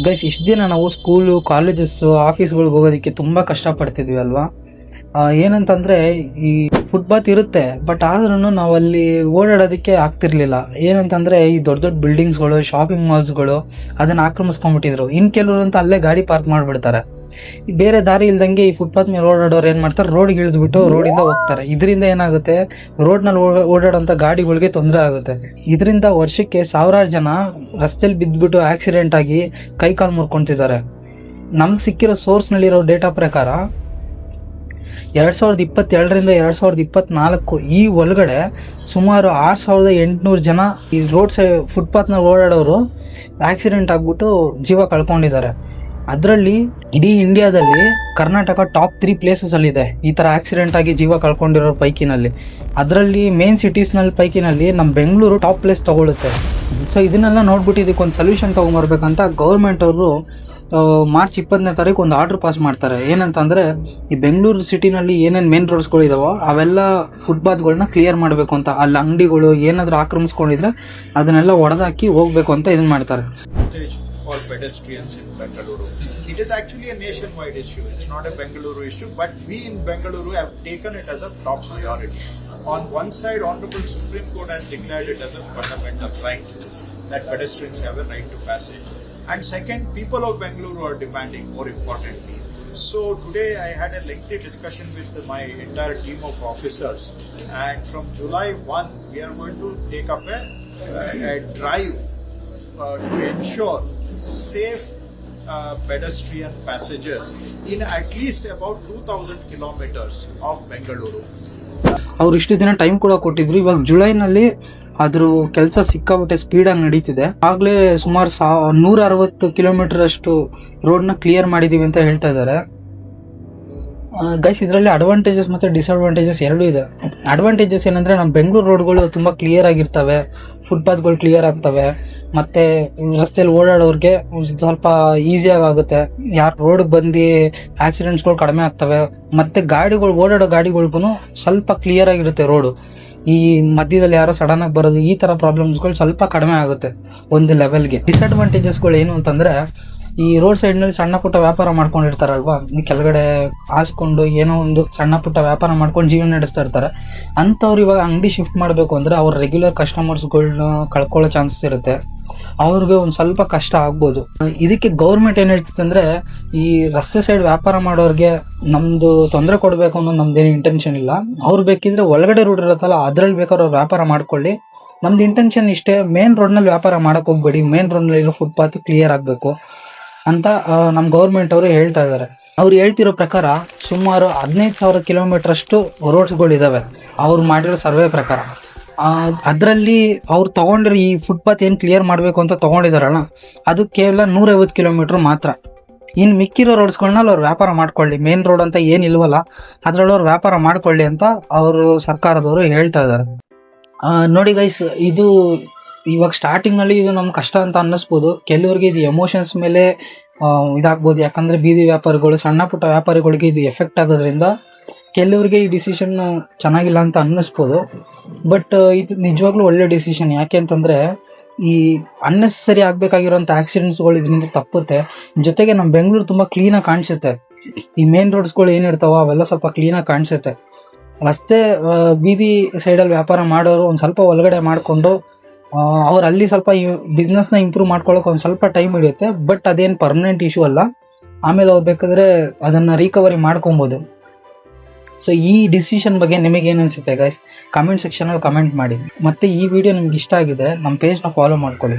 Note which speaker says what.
Speaker 1: Guys, ಇಷ್ಟು ದಿನ ನಾವು ಸ್ಕೂಲು, ಕಾಲೇಜಸ್ಸು, ಆಫೀಸ್ಗಳಿಗೆ ಹೋಗೋದಕ್ಕೆ ತುಂಬ ಕಷ್ಟಪಡ್ತಿದ್ವಿ ಅಲ್ವಾ. ಏನಂತಂದರೆ ಈ ಫುಟ್ಪಾತ್ ಇರುತ್ತೆ, ಬಟ್ ಆದ್ರೂ ನಾವಲ್ಲಿ ಓಡಾಡೋದಕ್ಕೆ ಆಗ್ತಿರ್ಲಿಲ್ಲ. ಏನಂತಂದರೆ ಈ ದೊಡ್ಡ ದೊಡ್ಡ ಬಿಲ್ಡಿಂಗ್ಸ್ಗಳು, ಶಾಪಿಂಗ್ ಮಾಲ್ಸ್ಗಳು ಅದನ್ನು ಆಕ್ರಮಿಸ್ಕೊಂಡ್ಬಿಟ್ಟಿದ್ರು. ಇನ್ನು ಕೆಲವ್ರಂತ ಅಲ್ಲೇ ಗಾಡಿ ಪಾರ್ಕ್ ಮಾಡಿಬಿಡ್ತಾರೆ. ಬೇರೆ ದಾರಿ ಇಲ್ದಂಗೆ ಈ ಫುಟ್ಪಾತ್ ಮೇಲೆ ಓಡಾಡೋರು ಏನು ಮಾಡ್ತಾರೆ, ರೋಡ್ಗೆ ಇಳಿದ್ಬಿಟ್ಟು ರೋಡಿಂದ ಹೋಗ್ತಾರೆ. ಇದರಿಂದ ಏನಾಗುತ್ತೆ, ರೋಡ್ನಲ್ಲಿ ಓಡಾಡೋಂಥ ಗಾಡಿಗಳಿಗೆ ತೊಂದರೆ ಆಗುತ್ತೆ. ಇದರಿಂದ ವರ್ಷಕ್ಕೆ ಸಾವಿರಾರು ಜನ ರಸ್ತೆಯಲ್ಲಿ ಬಿದ್ದುಬಿಟ್ಟು ಆಕ್ಸಿಡೆಂಟ್ ಆಗಿ ಕೈಕಾಲು ಮುರ್ಕೊತಿದ್ದಾರೆ. ನಮ್ಗೆ ಸಿಕ್ಕಿರೋ ಸೋರ್ಸ್ನಲ್ಲಿರೋ ಡೇಟಾ ಪ್ರಕಾರ 2022ರಿಂದ 2024 ಈ ಒಳಗಡೆ ಸುಮಾರು 6800 ಜನ ಈ ರೋಡ್ ಸೈಡ್ ಫುಟ್ಪಾತ್ನ ಓಡಾಡೋರು ಆಕ್ಸಿಡೆಂಟ್ ಆಗಿಬಿಟ್ಟು ಜೀವ ಕಳ್ಕೊಂಡಿದ್ದಾರೆ. ಅದರಲ್ಲಿ ಇಡೀ ಇಂಡಿಯಾದಲ್ಲಿ ಕರ್ನಾಟಕ ಟಾಪ್ 3 ಪ್ಲೇಸಸಲ್ಲಿದೆ ಈ ಥರ ಆಕ್ಸಿಡೆಂಟ್ ಆಗಿ ಜೀವ ಕಳ್ಕೊಂಡಿರೋ ಪೈಕಿನಲ್ಲಿ. ಅದರಲ್ಲಿ ಮೇನ್ ಸಿಟೀಸ್ನಲ್ಲಿ ಪೈಕಿನಲ್ಲಿ ನಮ್ಮ ಬೆಂಗಳೂರು ಟಾಪ್ ಪ್ಲೇಸ್ ತೊಗೊಳುತ್ತೆ. ಸೊ ಇದನ್ನೆಲ್ಲ ನೋಡ್ಬಿಟ್ಟು ಇದಕ್ಕೊಂದು ಸೊಲ್ಯೂಷನ್ ತೊಗೊಂಬರ್ಬೇಕಂತ ಗೌರ್ಮೆಂಟ್ ಅವರು ಮಾರ್ಚ್ 20ನೇ ತಾರೀಕು ಒಂದು ಆರ್ಡ್ರ್ ಪಾಸ್ ಮಾಡ್ತಾರೆ. ಏನಂತಂದರೆ, ಈ ಬೆಂಗಳೂರು ಸಿಟಿನಲ್ಲಿ ಏನೇನು ಮೇನ್ ರೋಡ್ಸ್ಗಳು ಇದಾವೋ ಅವೆಲ್ಲ ಫುಟ್ಪಾತ್ಗಳನ್ನ ಕ್ಲಿಯರ್ ಮಾಡಬೇಕು ಅಂತ. ಅಲ್ಲಿ ಅಂಗಡಿಗಳು ಏನಾದರೂ ಆಕ್ರಮಿಸ್ಕೊಂಡಿದ್ರೆ ಅದನ್ನೆಲ್ಲ ಒಡೆದಾಕಿ ಹೋಗಬೇಕು ಅಂತ ಇದನ್ನು ಮಾಡ್ತಾರೆ.
Speaker 2: For pedestrians in Bengaluru. It is actually a nationwide issue. It's not a Bengaluru issue, but we in Bengaluru have taken it as a top priority. On one side, Honorable Supreme Court has declared it as a fundamental right that pedestrians have a right to passage. And second, people of Bengaluru are demanding, more importantly. So today I had a lengthy discussion with my entire team of officers, and from July 1 we are going to take up a drive to ensure safe pedestrian passages in at least about 2000 kilometers of Bengaluru.
Speaker 1: ಅವ್ರು ಇಷ್ಟು ದಿನ time ಕೂಡ ಕೊಟ್ಟಿದ್ರು. ಇವಾಗ ಜುಲೈನಲ್ಲಿ ಅದ್ರ ಕೆಲಸ ಸಿಕ್ಕಾಬಿಟ್ಟೆ ಸ್ಪೀಡಾಗಿ ನಡೀತಿದೆ. ಆಗಲೇ ಸುಮಾರು 160 ಕಿಲೋಮೀಟರ್ ಅಷ್ಟು ರೋಡ್ನ ಕ್ಲಿಯರ್ ಮಾಡಿದ್ದೀವಿ ಅಂತ ಹೇಳ್ತಾ ಇದ್ದಾರೆ. ಗೈಸ್, ಇದರಲ್ಲಿ ಅಡ್ವಾಂಟೇಜಸ್ ಮತ್ತು ಡಿಸಡ್ವಾಂಟೇಜಸ್ ಎರಡೂ ಇದೆ. ಅಡ್ವಾಂಟೇಜಸ್ ಏನಂದರೆ, ನಮ್ಮ ಬೆಂಗಳೂರು ರೋಡ್ಗಳು ತುಂಬ ಕ್ಲಿಯರ್ ಆಗಿರ್ತವೆ, ಫುಟ್ಪಾತ್ಗಳು ಕ್ಲಿಯರ್ ಆಗ್ತವೆ, ಮತ್ತು ರಸ್ತೆಯಲ್ಲಿ ಓಡಾಡೋರಿಗೆ ಸ್ವಲ್ಪ ಈಸಿಯಾಗಿ ಆಗುತ್ತೆ. ಯಾರು ರೋಡ್ಗೆ ಬಂದು ಆಕ್ಸಿಡೆಂಟ್ಸ್ಗಳು ಕಡಿಮೆ ಆಗ್ತವೆ, ಮತ್ತು ಓಡಾಡೋ ಗಾಡಿಗಳಿಗೂ ಸ್ವಲ್ಪ ಕ್ಲಿಯರ್ ಆಗಿರುತ್ತೆ ರೋಡು. ಈ ಮಧ್ಯದಲ್ಲಿ ಯಾರೋ ಸಡನ್ನಾಗಿ ಬರೋದು, ಈ ಥರ ಪ್ರಾಬ್ಲಮ್ಸ್ಗಳು ಸ್ವಲ್ಪ ಕಡಿಮೆ ಆಗುತ್ತೆ ಒಂದು ಲೆವೆಲ್ಗೆ. ಡಿಸಡ್ವಾಂಟೇಜಸ್ಗಳು ಏನು ಅಂತಂದರೆ, ಈ ರೋಡ್ ಸೈಡ್ನಲ್ಲಿ ಸಣ್ಣ ಪುಟ್ಟ ವ್ಯಾಪಾರ ಮಾಡ್ಕೊಂಡಿರ್ತಾರಲ್ವಾ, ಈ ಕೆಳಗಡೆ ಹಾಸ್ಕೊಂಡು ಏನೋ ಒಂದು ಸಣ್ಣ ಪುಟ್ಟ ವ್ಯಾಪಾರ ಮಾಡ್ಕೊಂಡು ಜೀವನ ನಡೆಸ್ತಾ ಇರ್ತಾರೆ. ಅಂಥವ್ರು ಇವಾಗ ಅಂಗಡಿ ಶಿಫ್ಟ್ ಮಾಡಬೇಕು ಅಂದರೆ ಅವ್ರ ರೆಗ್ಯುಲರ್ ಕಸ್ಟಮರ್ಸ್ಗಳನ್ನ ಕಳ್ಕೊಳ್ಳೋ ಚಾನ್ಸಸ್ ಇರುತ್ತೆ. ಅವ್ರಿಗೆ ಒಂದು ಸ್ವಲ್ಪ ಕಷ್ಟ ಆಗ್ಬೋದು. ಇದಕ್ಕೆ ಗೌರ್ಮೆಂಟ್ ಏನು ಹೇಳ್ತಿತ್ತು ಅಂದರೆ, ಈ ರಸ್ತೆ ಸೈಡ್ ವ್ಯಾಪಾರ ಮಾಡೋರಿಗೆ ನಮ್ಮದು ತೊಂದರೆ ಕೊಡಬೇಕು ಅನ್ನೋದು ನಮ್ದೇನು ಇಂಟೆನ್ಷನ್ ಇಲ್ಲ. ಅವ್ರು ಬೇಕಿದ್ರೆ ಒಳಗಡೆ ರೋಡ್ ಇರುತ್ತಲ್ಲ ಅದ್ರಲ್ಲಿ ಬೇಕಾದ್ರೆ ಅವ್ರು ವ್ಯಾಪಾರ ಮಾಡ್ಕೊಳ್ಳಿ. ನಮ್ದು ಇಂಟೆನ್ಷನ್ ಇಷ್ಟೇ, ಮೇನ್ ರೋಡ್ನಲ್ಲಿ ವ್ಯಾಪಾರ ಮಾಡೋಕ್ಕೆ ಹೋಗ್ಬೇಡಿ, ಮೇನ್ ರೋಡ್ನಲ್ಲಿರೋ ಫುಟ್ಪಾತ್ ಕ್ಲಿಯರ್ ಆಗಬೇಕು ಅಂತ ನಮ್ಮ ಗೌರ್ಮೆಂಟ್ ಅವರು ಹೇಳ್ತಾ ಇದ್ದಾರೆ. ಅವ್ರು ಹೇಳ್ತಿರೋ ಪ್ರಕಾರ ಸುಮಾರು 15,000 ಕಿಲೋಮೀಟರ್ ಅಷ್ಟು ರೋಡ್ಸ್ಗಳಿದ್ದಾವೆ ಅವ್ರು ಮಾಡಿರೋ ಸರ್ವೆ ಪ್ರಕಾರ. ಅದರಲ್ಲಿ ಅವ್ರು ತೊಗೊಂಡ್ರೆ ಈ ಫುಟ್ಪಾತ್ ಏನು ಕ್ಲಿಯರ್ ಮಾಡಬೇಕು ಅಂತ ತೊಗೊಂಡಿದ್ದಾರಲ್ಲ, ಅದು ಕೇವಲ 150 ಕಿಲೋಮೀಟ್ರ್ ಮಾತ್ರ. ಇನ್ನು ಮಿಕ್ಕಿರೋ ರೋಡ್ಸ್ಗಳನ್ನ ಅವ್ರು ವ್ಯಾಪಾರ ಮಾಡ್ಕೊಳ್ಳಿ, ಮೇನ್ ರೋಡ್ ಅಂತ ಏನಿಲ್ವಲ್ಲ ಅದರಲ್ಲಿ ಅವ್ರು ವ್ಯಾಪಾರ ಮಾಡ್ಕೊಳ್ಳಿ ಅಂತ ಅವರು ಸರ್ಕಾರದವರು ಹೇಳ್ತಾ ಇದ್ದಾರೆ. ನೋಡಿ ಗೈಸ್, ಇದು ಇವಾಗ ಸ್ಟಾರ್ಟಿಂಗ್ನಲ್ಲಿ ಇದು ನಮ್ಗೆ ಕಷ್ಟ ಅಂತ ಅನ್ನಿಸ್ಬೋದು. ಕೆಲವ್ರಿಗೆ ಇದು ಎಮೋಷನ್ಸ್ ಮೇಲೆ ಇದಾಗ್ಬೋದು. ಯಾಕಂದರೆ ಬೀದಿ ವ್ಯಾಪಾರಿಗಳು, ಸಣ್ಣ ಪುಟ್ಟ ವ್ಯಾಪಾರಿಗಳಿಗೆ ಇದು ಎಫೆಕ್ಟ್ ಆಗೋದ್ರಿಂದ ಕೆಲವ್ರಿಗೆ ಈ ಡಿಸಿಷನ್ ಚೆನ್ನಾಗಿಲ್ಲ ಅಂತ ಅನ್ನಿಸ್ಬೋದು. ಬಟ್ ಇದು ನಿಜವಾಗ್ಲೂ ಒಳ್ಳೆ ಡಿಸಿಷನ್. ಯಾಕೆ ಅಂತಂದರೆ, ಈ ಅನ್ನೆಸರಿ ಆಗಬೇಕಾಗಿರೋಂಥ ಆಕ್ಸಿಡೆಂಟ್ಸ್ಗಳು ಇದರಿಂದ ತಪ್ಪುತ್ತೆ. ಜೊತೆಗೆ ನಮ್ಮ ಬೆಂಗಳೂರು ತುಂಬ ಕ್ಲೀನಾಗಿ ಕಾಣಿಸುತ್ತೆ. ಈ ಮೇನ್ ರೋಡ್ಸ್ಗಳು ಏನಿರ್ತಾವೋ ಅವೆಲ್ಲ ಸ್ವಲ್ಪ ಕ್ಲೀನಾಗಿ ಕಾಣಿಸುತ್ತೆ. ರಸ್ತೆ ಬೀದಿ ಸೈಡಲ್ಲಿ ವ್ಯಾಪಾರ ಮಾಡೋರು ಒಂದು ಸ್ವಲ್ಪ ಒಳಗಡೆ ಮಾಡಿಕೊಂಡು ಅವ್ರು ಅಲ್ಲಿ ಸ್ವಲ್ಪ ಈ ಬಿಸ್ನೆಸ್ನ ಇಂಪ್ರೂವ್ ಮಾಡ್ಕೊಳ್ಳೋಕೆ ಒಂದು ಸ್ವಲ್ಪ ಟೈಮ್ ಹಿಡಿಯುತ್ತೆ. ಬಟ್ ಅದೇನು ಪರ್ಮನೆಂಟ್ ಇಶ್ಯೂ ಅಲ್ಲ. ಆಮೇಲೆ ಅವ್ರು ಬೇಕಾದರೆ ಅದನ್ನು ರಿಕವರಿ ಮಾಡ್ಕೊಬೋದು. ಸೊ ಈ ಡಿಸಿಷನ್ ಬಗ್ಗೆ ನಿಮಗೇನು ಅನಿಸುತ್ತೆ ಗೈಸ್? ಕಮೆಂಟ್ ಸೆಕ್ಷನಲ್ಲಿ ಕಮೆಂಟ್ ಮಾಡಿ. ಮತ್ತು ಈ ವಿಡಿಯೋ ನಿಮ್ಗೆ ಇಷ್ಟ ಆಗಿದೆ, ನಮ್ಮ ಪೇಜ್ನ ಫಾಲೋ ಮಾಡ್ಕೊಳ್ಳಿ.